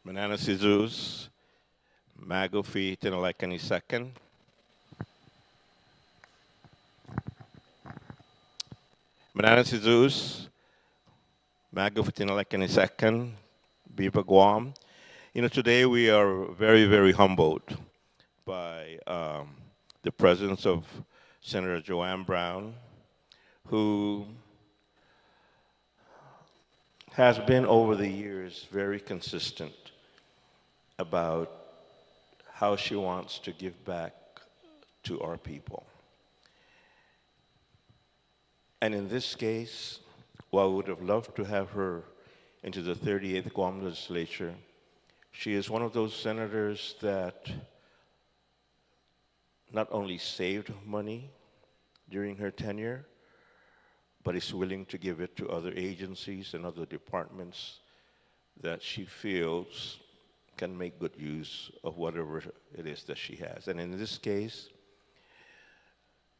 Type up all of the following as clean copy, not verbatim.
Manana Jesus, Magofi Tinalekani second. Manana Jesus, Magofi Tinalekani second, Viva Guam. Today we are very, very humbled by the presence of Senator Joanne Brown, who has been over the years very consistent about how she wants to give back to our people. And in this case, while we would have loved to have her into the 38th Guam legislature, she is one of those senators that not only saved money during her tenure, but is willing to give it to other agencies and other departments that she feels can make good use of whatever it is that she has. And in this case,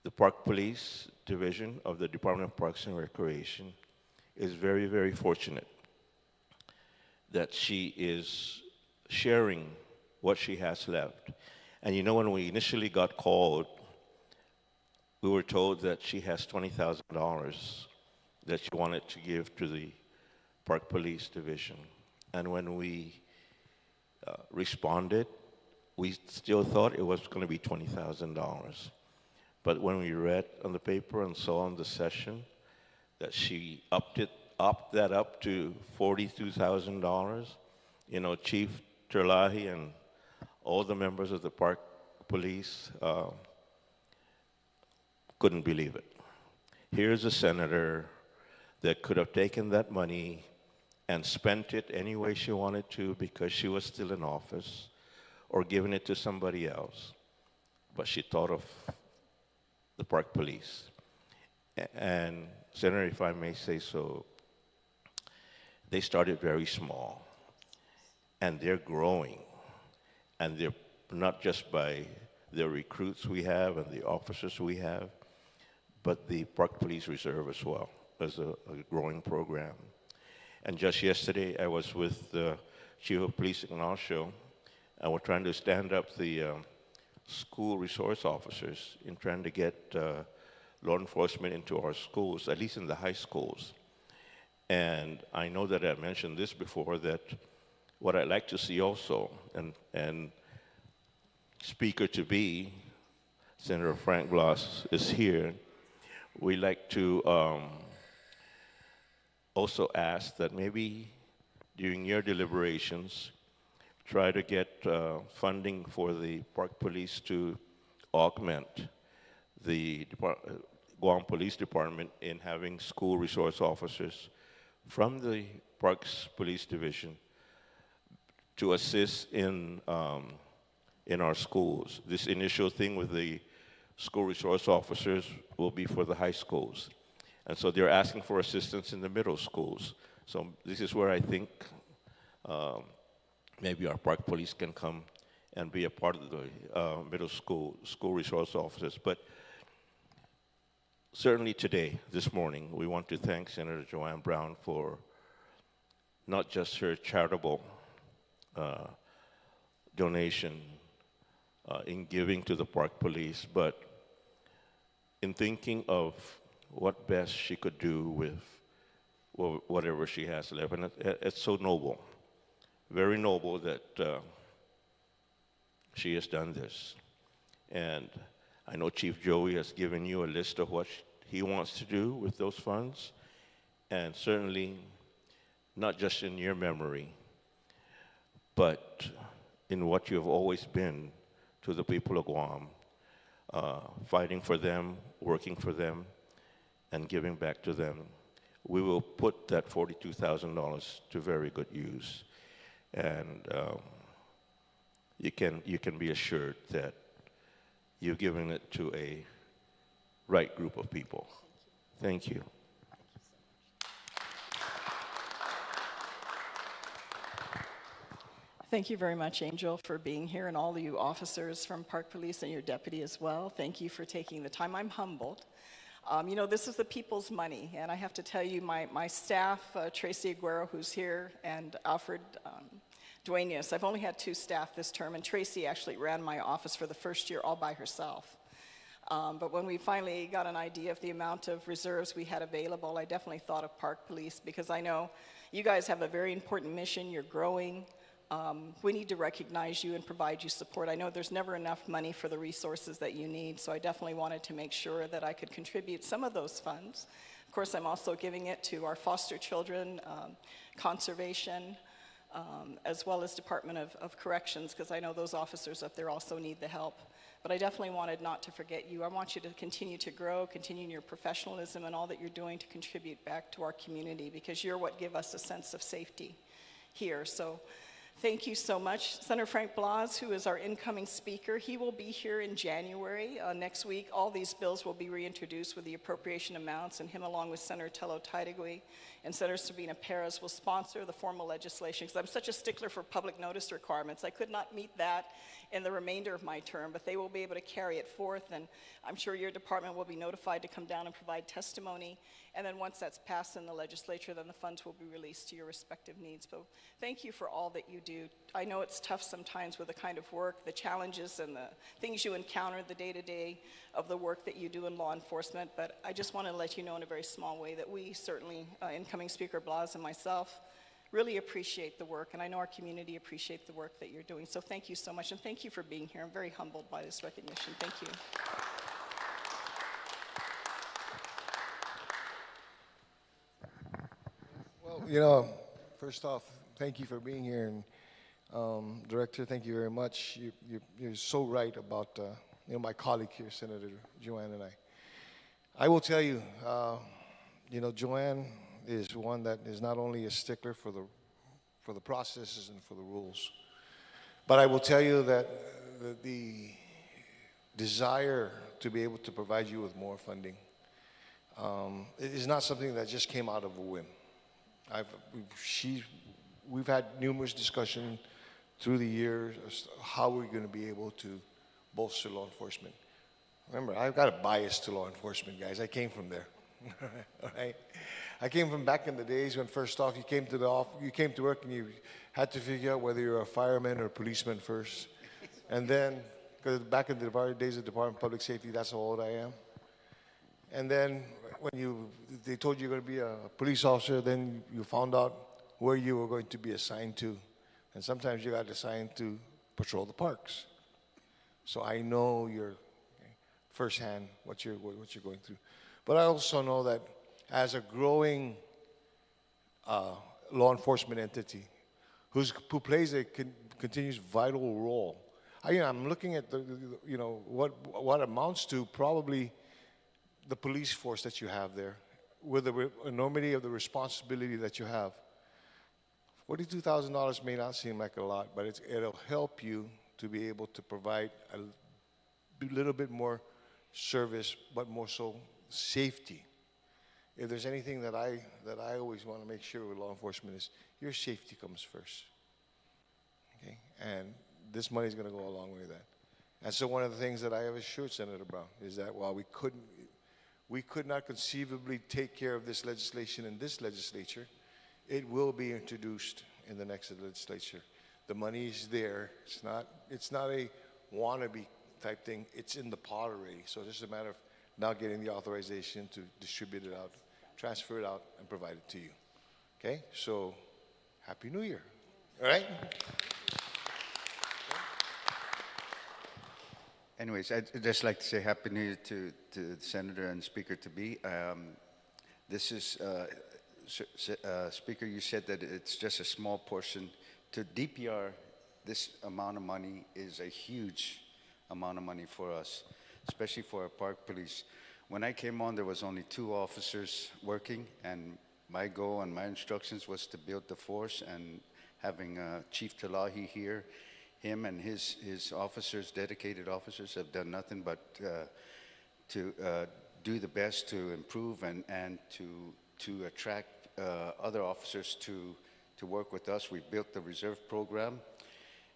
the Park Police Division of the Department of Parks and Recreation is very, very fortunate that she is sharing what she has left. And when we initially got called, we were told that she has $20,000 that she wanted to give to the Park Police Division. And when we responded, we still thought it was going to be $20,000. But when we read on the paper and saw on the session that she upped that up to $42,000, Chief Terlahi and all the members of the Park Police couldn't believe it. Here's a senator that could have taken that money and spent it any way she wanted to because she was still in office, or given it to somebody else. But she thought of the Park Police. And Senator, if I may say so, they started very small, and they're growing. And they're not just by the recruits we have and the officers we have, but the Park Police Reserve as well as a growing program. And just yesterday, I was with the Chief of Police Ignacio, and we're trying to stand up the school resource officers in trying to get law enforcement into our schools, at least in the high schools. And I know that I mentioned this before, that what I'd like to see also, and Speaker-to-be, Senator Frank Blas is here, we like to also ask that maybe during your deliberations, try to get funding for the Park Police to augment the Guam Police Department in having school resource officers from the Parks Police Division to assist in our schools. This initial thing with the school resource officers will be for the high schools. And so they're asking for assistance in the middle schools. So this is where I think maybe our Park Police can come and be a part of the middle school resource officers. But certainly today, this morning, we want to thank Senator Joanne Brown for not just her charitable donation in giving to the Park Police, but in thinking of what best she could do with whatever she has left. And it's so noble, very noble that she has done this. And I know Chief Joey has given you a list of what he wants to do with those funds, and certainly not just in your memory, but in what you have always been to the people of Guam, fighting for them, working for them, and giving back to them. We will put that $42,000 to very good use. And you can be assured that you've given it to a right group of people. Thank you. Thank you very much, Angel, for being here, and all of you officers from Park Police and your deputy as well. Thank you for taking the time. I'm humbled. This is the people's money, and I have to tell you, my staff, Tracy Aguero, who's here, and Alfred Dwayne, yes, I've only had 2 staff this term, and Tracy actually ran my office for the first year all by herself. But when we finally got an idea of the amount of reserves we had available, I definitely thought of Park Police, because I know you guys have a very important mission. You're growing. We need to recognize you and provide you support. I know there's never enough money for the resources that you need, so I definitely wanted to make sure that I could contribute some of those funds. Of course, I'm also giving it to our foster children, conservation, as well as Department of Corrections, because I know those officers up there also need the help. But I definitely wanted not to forget you. I want you to continue to grow, continue in your professionalism and all that you're doing to contribute back to our community, because you're what give us a sense of safety here. So thank you so much. Senator Frank Blas, who is our incoming speaker, he will be here in January. Next week, all these bills will be reintroduced with the appropriation amounts, and him along with Senator Tello Taidagui and Senator Sabina Perez will sponsor the formal legislation, because I'm such a stickler for public notice requirements. I could not meet that in the remainder of my term, but they will be able to carry it forth, and I'm sure your department will be notified to come down and provide testimony. And then once that's passed in the legislature, then the funds will be released to your respective needs. But thank you for all that you do. I know it's tough sometimes with the kind of work, the challenges and the things you encounter, the day-to-day of the work that you do in law enforcement, but I just want to let you know in a very small way that we certainly, incoming Speaker Blas and myself, really appreciate the work, and I know our community appreciates the work that you're doing. So thank you so much, and thank you for being here. I'm very humbled by this recognition. Thank you. Well, you know, first off, thank you for being here, and Director, thank you very much. You're so right about you know, my colleague here, Senator Joanne, and I will tell you, you know, Joanne is one that is not only a stickler for the processes and for the rules, but I will tell you that the desire to be able to provide you with more funding is not something that just came out of a whim. We've had numerous discussions through the years as to how we're going to be able to bolster law enforcement. Remember, I've got a bias to law enforcement, guys. I came from there. All right? I came from back in the days when, first off, you came to work and you had to figure out whether you're a fireman or a policeman first. And then, because back in the days of Department of Public Safety, that's how old I am. And then when they told you you're going to be a police officer, then you found out where you were going to be assigned to. And sometimes you got assigned to patrol the parks. So I know you're firsthand what you're going through. But I also know that as a growing law enforcement entity who plays a continuous vital role, I'm looking at you know, what amounts to probably the police force that you have there, with the enormity of the responsibility that you have. $42,000 may not seem like a lot, but it'll help you to be able to provide a little bit more service, but more so safety. If there's anything that I always want to make sure with law enforcement is your safety comes first. Okay, and this money is going to go a long way with that. And so one of the things that I have assured Senator Brown is that while we could not conceivably take care of this legislation in this legislature, it will be introduced in the next legislature. The money is there. It's not a wannabe type thing. It's in the pot already. So it's just a matter of now getting the authorization to distribute it out, transfer it out, and provide it to you. Okay? So, Happy New Year. All right? Anyways, I'd just like to say Happy New Year to the Senator and Speaker-to-be. This is, Speaker, you said that it's just a small portion. To DPR, this amount of money is a huge amount of money for us, especially for our park police. When I came on, there was only 2 officers working, and my goal and my instructions was to build the force, and having Chief Talahi here, him and his officers, dedicated officers, have done nothing but to do the best to improve and to attract other officers to work with us. We built the reserve program,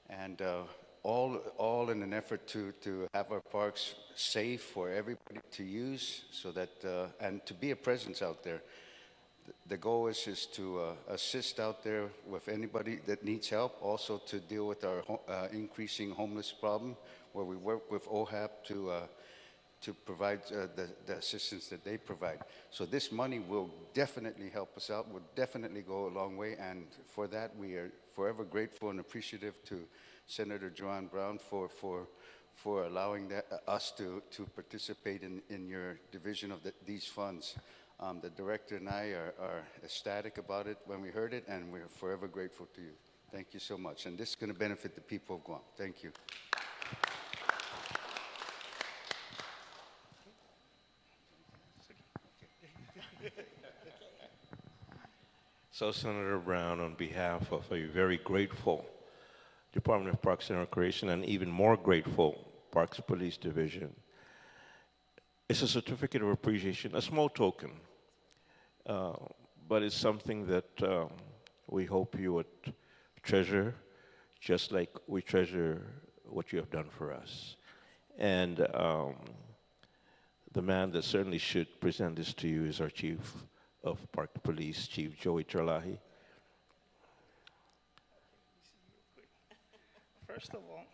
and all in an effort to have our parks safe for everybody to use, so that and to be a presence out there. The goal is just to assist out there with anybody that needs help, also to deal with our increasing homeless problem, where we work with OHAP to provide the assistance that they provide. So this money will definitely help us out, will definitely go a long way, and for that we are forever grateful and appreciative to Senator Joanne Brown for allowing us to participate in your division of these funds. The director and I are ecstatic about it when we heard it, and we're forever grateful to you. Thank you so much. And this is going to benefit the people of Guam. Thank you. So, Senator Brown, on behalf of a very grateful Department of Parks and Recreation and even more grateful Parks Police Division, it's a certificate of appreciation, a small token, but it's something that we hope you would treasure, just like we treasure what you have done for us. And the man that certainly should present this to you is our Chief of Park Police, Chief Joey Terlahi. First of all,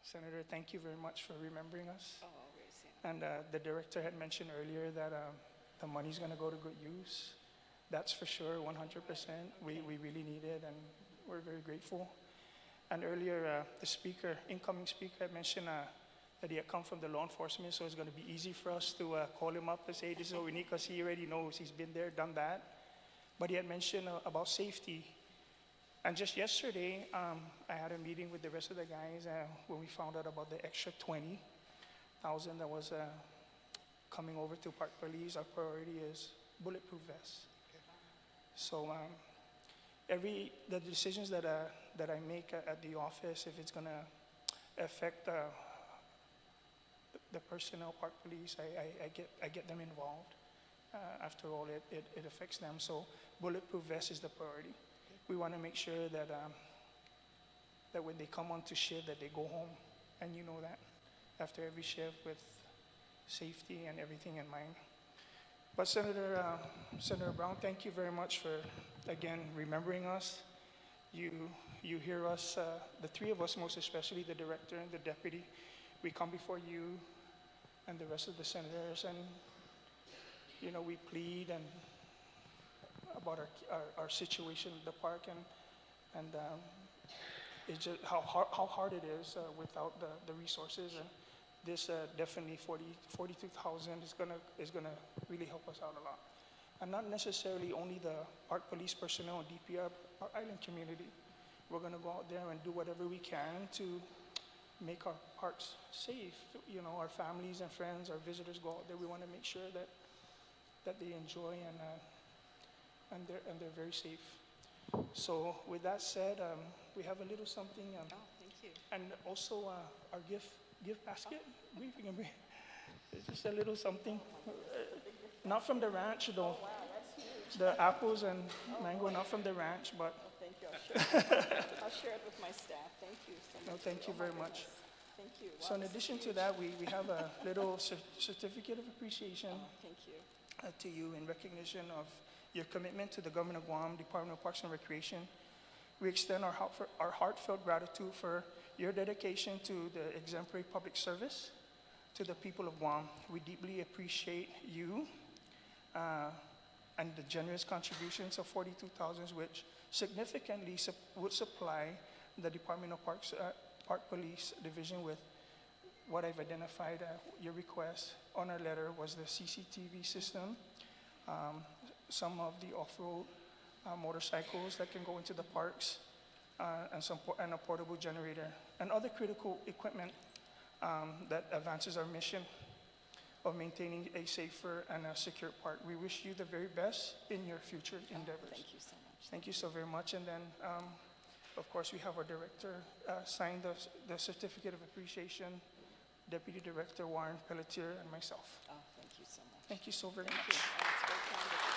Senator, thank you very much for remembering us. Oh, always, yeah. And the director had mentioned earlier that the money's going to go to good use. That's for sure, 100%. We really need it, and we're very grateful. And earlier, the speaker, incoming speaker, had mentioned that he had come from the law enforcement, so it's going to be easy for us to call him up and say, this is what we need, because he already knows. He's been there, done that. But he had mentioned about safety. And just yesterday, I had a meeting with the rest of the guys when we found out about the extra 20,000 that was coming over to Park Police. Our priority is bulletproof vests. So the decisions that I make at the office, if it's going to affect the personnel, Park Police, I get them involved. After all, it affects them. So bulletproof vest is the priority. We want to make sure that that when they come on to shift, that they go home, and you know that, after every shift with safety and everything in mind. But Senator Brown, thank you very much for, again, remembering us. You hear us, the three of us, most especially the director and the deputy, we come before you and the rest of the senators, and we plead and about our situation at the park, and it's just how hard it is without the resources, and this definitely 42,000 is gonna really help us out a lot, and not necessarily only the Park Police personnel and DPR, our island community. We're gonna go out there and do whatever we can to make our parks safe. Our families and friends, our visitors go out there. We want to make sure that they enjoy and they're very safe. So with that said, we have a little something. Thank you. And also our gift basket. It's just a little something. Not from the ranch though. Wow, that's huge. The apples and mango, not from the ranch, but. Oh, thank you. I'll share it with my staff. Thank you so much. No, thank you Oh, my very much. goodness. Thank you. So in Wow, addition to that, we have a little certificate of appreciation thank you. to you in recognition of your commitment to the Government of Guam, Department of Parks and Recreation. We extend our heartfelt gratitude for your dedication to the exemplary public service to the people of Guam. We deeply appreciate you and the generous contributions of 42,000, which significantly would supply the Department of Park Police Division with what I've identified. Your request on our letter was the CCTV system, some of the off-road motorcycles that can go into the parks, and a portable generator, and other critical equipment that advances our mission of maintaining a safer and a secure park. We wish you the very best in your future endeavors. Thank you so much. Thank you so very much. And then, of course, we have our director sign the certificate of appreciation, Deputy Director Warren Pelletier, and myself. Oh, thank you so much. Thank you so very Thank much. you. Oh, it's very kind of you.